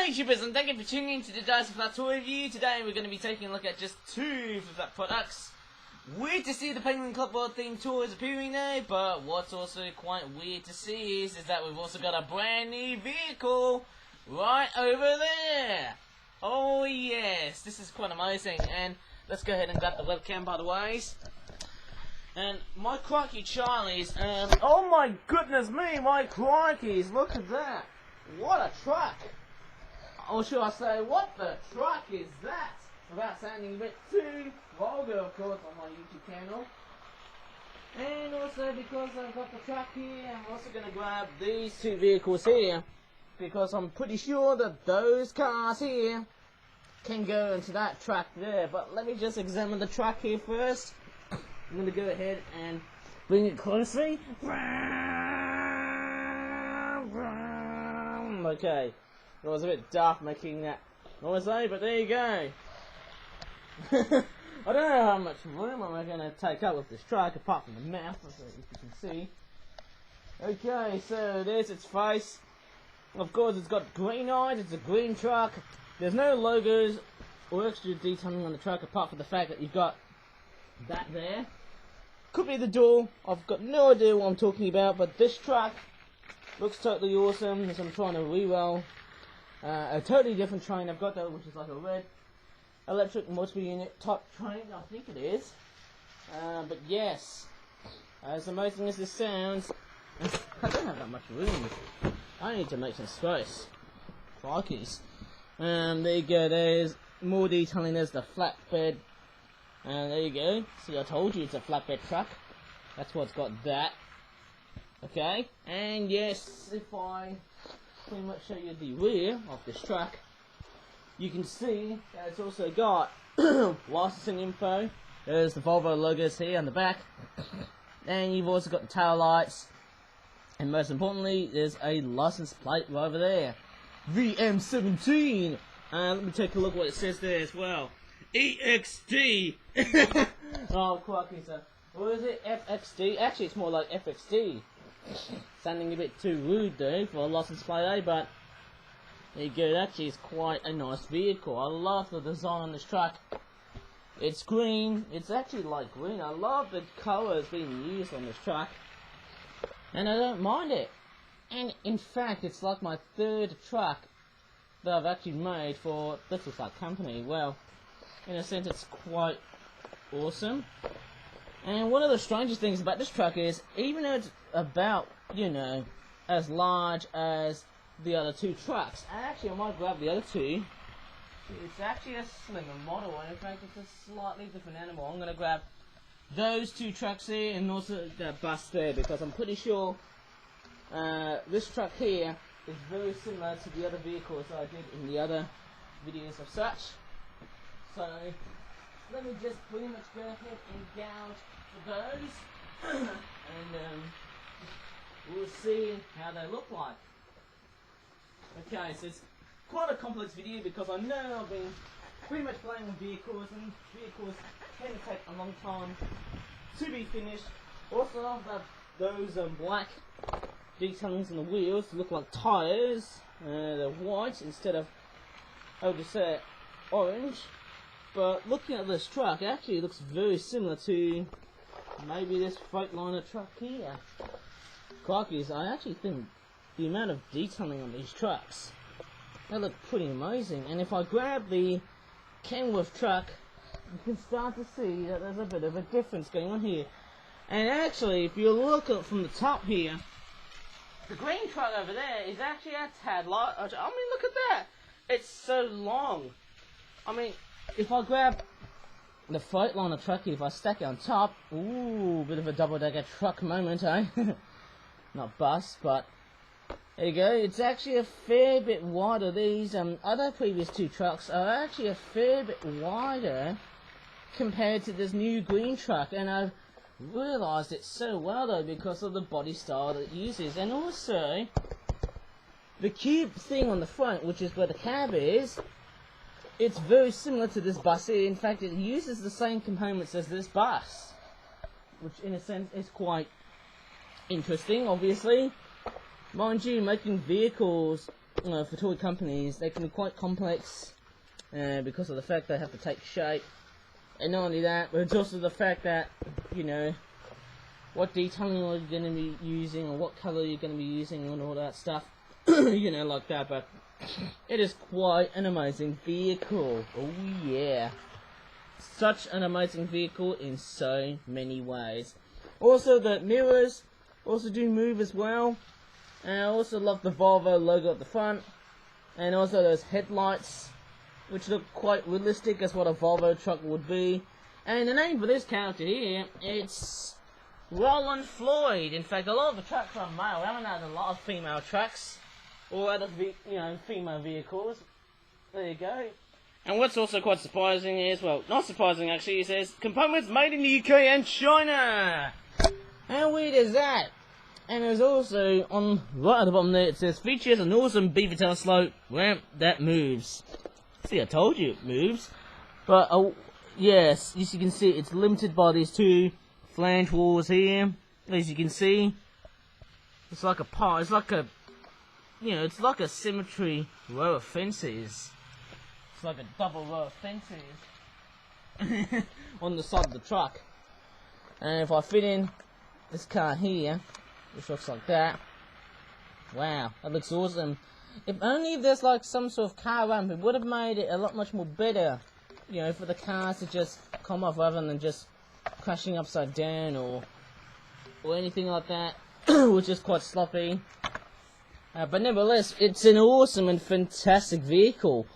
YouTubers, and thank you for tuning in to today's Flat Tour review. Today we're going to be taking a look at just two Flat products. Weird to see the Penguin Club themed tour is appearing now, but what's also quite weird to see is that we've also got a brand new vehicle right over there. Oh yes, this is quite amazing, and let's go ahead and grab the webcam by the ways. And my crikey Charlies, oh my goodness me, my crikeys, look at that. What a truck! Or should I say, what the truck is that? Without sounding a bit too vulgar, of course, on my YouTube channel. And also because I've got the truck here, I'm also going to grab these two vehicles here. Because I'm pretty sure that those cars here can go into that truck there. But let me just examine the truck here first. I'm going to go ahead and bring it closely. Okay, it was a bit dark making that noise there, but there you go. I don't know how much room I'm going to take up with this truck, apart from the mouth, as you can see. Okay, so there's its face. Of course, it's got green eyes, it's a green truck. There's no logos or extra detailing on the truck, apart from the fact that you've got that there. Could be the door, I've got no idea what I'm talking about, but this truck looks totally awesome, as I'm trying to re-roll a totally different train I've got though, which is like a red electric motor unit type train, I think it is. But yes, as amazing as this sounds, I don't have that much room. I need to make some space. Crikeys. There you go, there's more detailing, there's the flatbed. And there you go, see I told you it's a flatbed truck. That's what's got that. Okay, and yes, if I pretty much show you the rear of this truck, you can see that it's also got licensing info. There's the Volvo logos here on the back, and you've also got the tail lights, and most importantly, there's a license plate right over there, VM17. Let me take a look what it says there as well. EXD. Oh, crikey, so what is it? FXD? Actually, it's more like FXD. Sounding a bit too rude though for a license plate, but there you go. Actually, it's quite a nice vehicle. I love the design on this truck. It's green. It's actually like green. I love the colours being used on this truck, and I don't mind it. And in fact, it's like my third truck that I've actually made for this company. Well, in a sense, it's quite awesome. And one of the strangest things about this truck is, even though it's about, you know, as large as the other two trucks, and actually I might grab the other two, it's actually a slimmer model, and in fact it's a slightly different animal. I'm going to grab those two trucks here, and also that bus there, because I'm pretty sure this truck here is very similar to the other vehicles I did in the other videos of such. So let me just pretty much go ahead and gouge for those, and we'll see how they look like. Okay, so it's quite a complex video because I know I've been pretty much playing with vehicles, and vehicles tend to take a long time to be finished. Also, I've got those black detailings on the wheels to look like tyres. They're white instead of, how would you say, orange. But looking at this truck, actually it looks very similar to maybe this Freightliner truck here. Crikeys, I actually think the amount of detailing on these trucks, they look pretty amazing. And if I grab the Kenworth truck, you can start to see that there's a bit of a difference going on here. And actually, if you look up from the top here, the green truck over there is actually a tad large. I mean, look at that! It's so long. I mean, if I grab the Freightliner truck here, if I stack it on top, ooh, bit of a double-decker truck moment, eh? Not bus, but there you go. It's actually a fair bit wider. These other previous two trucks are actually a fair bit wider compared to this new green truck, and I've realised it so well though because of the body style that it uses, and also the cube thing on the front, which is where the cab is. It's very similar to this bus here. In fact, it uses the same components as this bus, which in a sense is quite interesting, obviously. Mind you, making vehicles for toy companies, they can be quite complex because of the fact they have to take shape. And not only that, but it's also the fact that, you know, what detailing are you going to be using, or what colour you're going to be using, and all that stuff, you know, like that. But it is quite an amazing vehicle. Oh yeah, such an amazing vehicle in so many ways. Also, the mirrors also do move as well. And I also love the Volvo logo at the front, and also those headlights, which look quite realistic as what a Volvo truck would be. And the name for this character here, it's Rolland Floyd. In fact, a lot of the trucks are male. We haven't had a lot of female trucks or other, female vehicles. There you go. And what's also quite surprising is, well, not surprising actually, it says components made in the UK and China. How weird is that? And there's also on right at the bottom there, it says features an awesome beaver-tail slope ramp that moves. See, I told you it moves. But yes, as you can see, it's limited by these two flange walls here. As you can see, it's like a part. It's like a, it's like a symmetry row of fences. It's like a double row of fences on the side of the truck. And if I fit in this car here, which looks like that, wow, that looks awesome. If only there's like some sort of car ramp, it would have made it a lot much more better, for the cars to just come off rather than just crashing upside down or anything like that, which is quite sloppy. But nevertheless, it's an awesome and fantastic vehicle.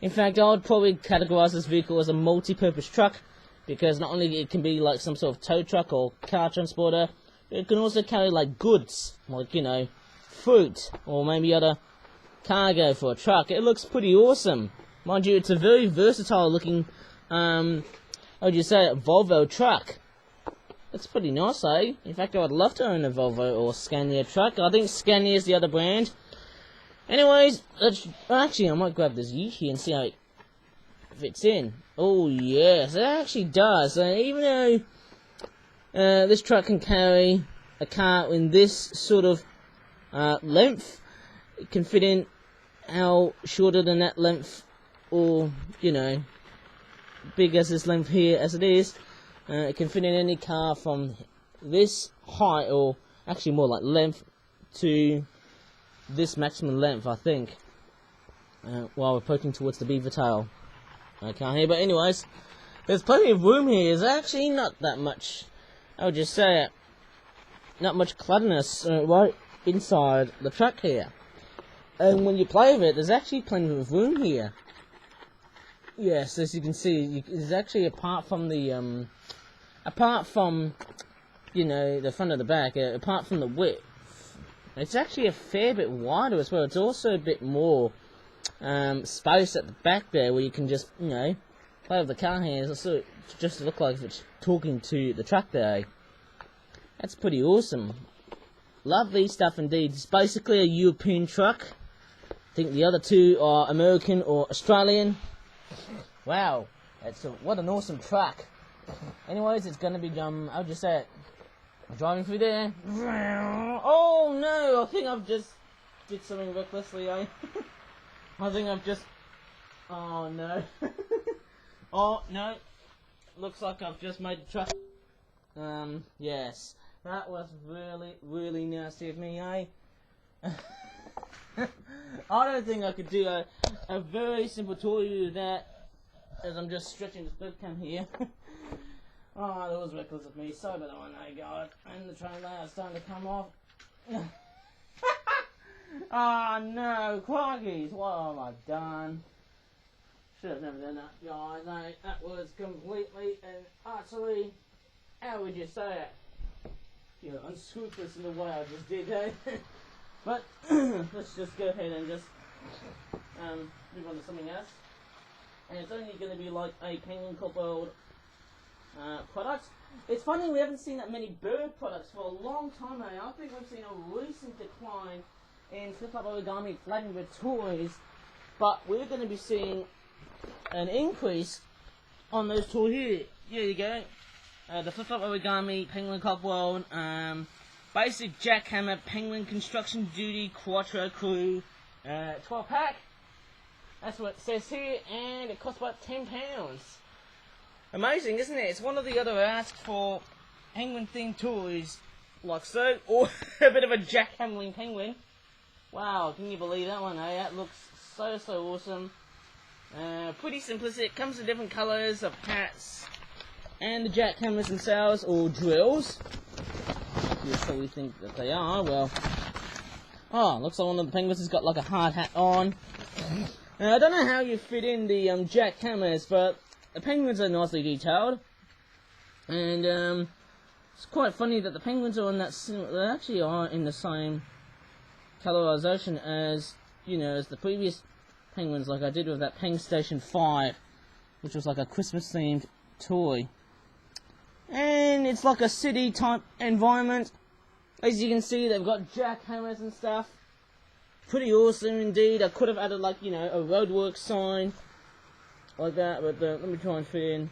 In fact, I would probably categorize this vehicle as a multi-purpose truck, because not only it can be like some sort of tow truck or car transporter, it can also carry like goods, like fruit or maybe other cargo for a truck. It looks pretty awesome. Mind you, it's a very versatile looking, how would you say it, Volvo truck. It's pretty nice, eh? In fact, I would love to own a Volvo or Scania truck. I think Scania is the other brand. Anyways, actually, I might grab this U here and see how it fits in. Oh yes, it actually does. Even though this truck can carry a car in this sort of length, it can fit in how shorter than that length, or big as this length here as it is. It can fit in any car from this height, or actually more like length, to this maximum length, I think, while we're poking towards the beaver tail. I can't hear, but anyways, there's plenty of room here. There's actually not that much, I would just say it, not much clutterness right inside the truck here. And when you play with it, there's actually plenty of room here. Yes, as you can see, there's actually, apart from the front of the back, apart from the width, it's actually a fair bit wider as well. It's also a bit more space at the back there, where you can just, play with the car hands, so just to look like if it's talking to the truck there. That's pretty awesome. Lovely stuff indeed. It's basically a European truck. I think the other two are American or Australian. Wow, what an awesome truck. Anyways, it's gonna be I'll just say it. Driving through there. Oh no! I think I've just did something recklessly. I think I've just. Oh no! Oh no! Looks like I've just made the truck. Yes, that was really, really nasty of me, eh? I don't think I could do a very simple tour with that, as I'm just stretching the webcam here. Oh, that was reckless of me. Sorry about that one, eh, God. And the train layout is starting to come off. Oh no, crikey! What have I done? Should have never done that, guys. No, that was completely and utterly, how would you say it? Unscrupulous in the way I just did, eh? But let's just go ahead and just move on to something else. And it's only going to be like a Penguin World product. It's funny, we haven't seen that many bird products for a long time now. I think we've seen a recent decline in flip-up origami Flatbed toys, but we're going to be seeing an increase on those toys here. Here you go. The flip-up origami Penguin World, basic jackhammer Penguin construction duty Quarto crew 12 pack. That's what it says here, and it costs about £10. Amazing, isn't it? It's one of the other asks for penguin themed toys, like so, or a bit of a jackhammering penguin. Wow, can you believe that one, eh? That looks so awesome. Pretty simplistic, comes in different colours of hats, and the jackhammers themselves, or drills. You probably think that they are, well... Oh, looks like one of the penguins has got like a hard hat on. Now, I don't know how you fit in the jackhammers, but the penguins are nicely detailed. And it's quite funny that the penguins are in that they actually are in the same colorization as, you know, as the previous penguins, like I did with that Peng Station 5, which was like a Christmas themed toy. And it's like a city type environment. As you can see, they've got jackhammers and stuff. Pretty awesome indeed. I could have added, like, you know, a roadworks sign like that, but let me try and fit in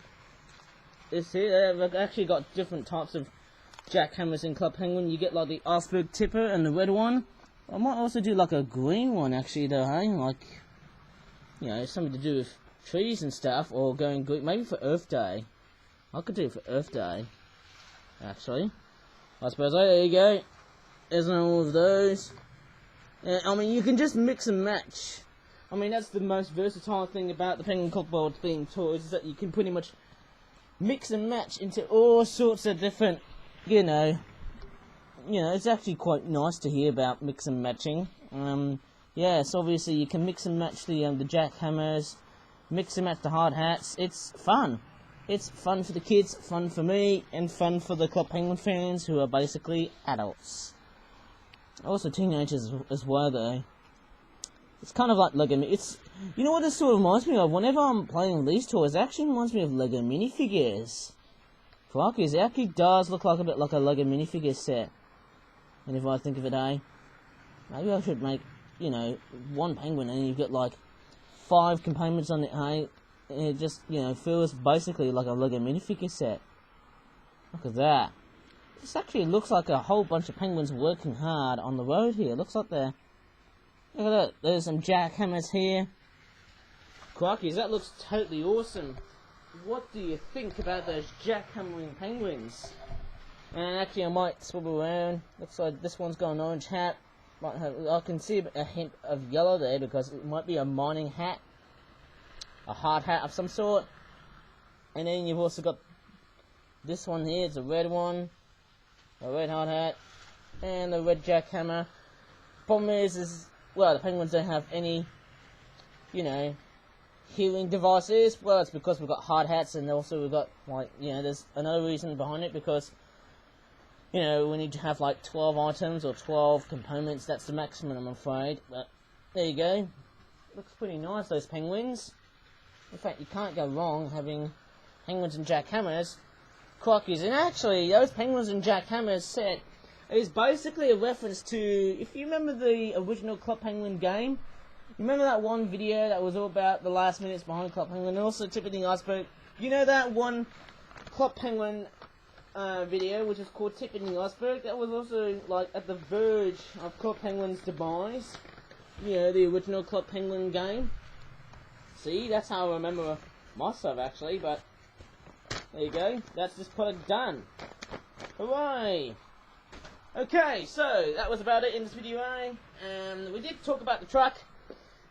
this here. They've actually got different types of jackhammers in Club Penguin. You get like the iceberg tipper and the red one. I might also do like a green one actually though, hey? Like, you know, something to do with trees and stuff, or going green, maybe for Earth Day. I could do it for Earth Day, actually. I suppose, oh, there you go. There's all of those. I mean, you can just mix and match. I mean, that's the most versatile thing about the Penguin Cockboard themed toys, is that you can pretty much mix and match into all sorts of different, you know, it's actually quite nice to hear about mix and matching. Yes, obviously you can mix and match the jackhammers, mix and match the hard hats. It's fun. It's fun for the kids, fun for me, and fun for the Club Penguin fans who are basically adults. Also teenagers as well though. It's kind of like Lego. It's, you know what this sort of reminds me of? Whenever I'm playing these toys, it actually reminds me of Lego minifigures. Crikey, it actually does look like a bit like a Lego minifigure set. And if I think of it, maybe I should make, you know, one penguin and you've got like 5 components on it, hey? And it just, you know, feels basically like a Lego minifigure set. Look at that. This actually looks like a whole bunch of penguins working hard on the road here. Looks like they're... Look at that. There's some jackhammers here. Crikey, that looks totally awesome. What do you think about those jackhammering penguins? And actually, I might swivel around. Looks like this one's got an orange hat. Might have, I can see a hint of yellow there because it might be a mining hat. A hard hat of some sort. And then you've also got this one here. It's a red one. A red hard hat. And the red jackhammer. Problem is, well, the penguins don't have any, you know, healing devices. Well, it's because we've got hard hats, and also we've got, like, you know, there's another reason behind it, because, you know, we need to have like 12 items or 12 components. That's the maximum, I'm afraid. But there you go. Looks pretty nice, those penguins. In fact, you can't go wrong having penguins and jackhammers. Crockies. And actually, those penguins and jackhammers set is basically a reference to, if you remember the original Club Penguin game, you remember that one video that was all about the last minutes behind Club Penguin, and also Tip of the Iceberg? You know that one Club Penguin video, which is called Tip of the Iceberg? That was also, like, at the verge of Club Penguin's demise. You know, the original Club Penguin game. See, that's how I remember myself, actually, but there you go. That's this product done. Hooray! Okay, so that was about it in this video, we did talk about the truck,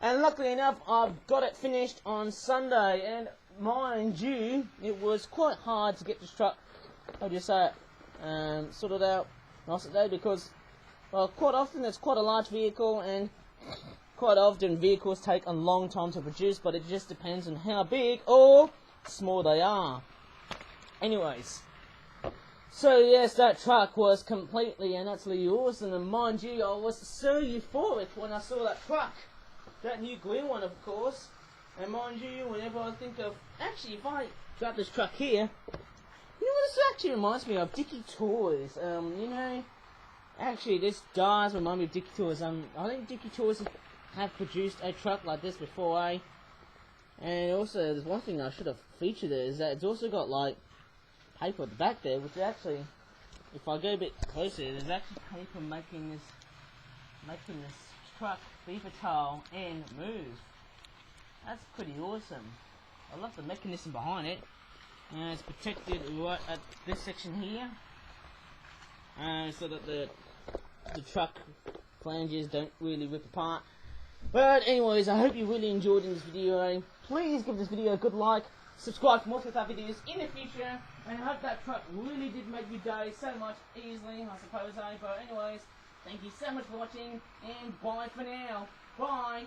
and luckily enough, I've got it finished on Sunday, and mind you, it was quite hard to get this truck, how do you say it, sorted out nice today, because, well, quite often it's quite a large vehicle, and quite often vehicles take a long time to produce, but it just depends on how big or small they are. Anyways, so yes, that truck was completely and utterly awesome, and mind you, I was so euphoric when I saw that truck. That new green one, of course. And mind you, whenever I think of... Actually, if I got this truck here, you know what this actually reminds me of? Dicky Toys. You know, actually this does remind me of Dicky Toys. I think Dicky Toys have produced a truck like this before, eh? And also, there's one thing I should have featured there, is that it's also got, like, paper at the back there, which actually, if I go a bit closer, there's actually paper making this truck be patrol and move. That's pretty awesome. I love the mechanism behind it. It's protected right at this section here, so that the truck flanges don't really rip apart. But anyways, I hope you really enjoyed this video. Please give this video a good like, subscribe for more our videos in the future, and I hope that truck really did make your day so much easily, I suppose. But anyways, thank you so much for watching, and bye for now. Bye!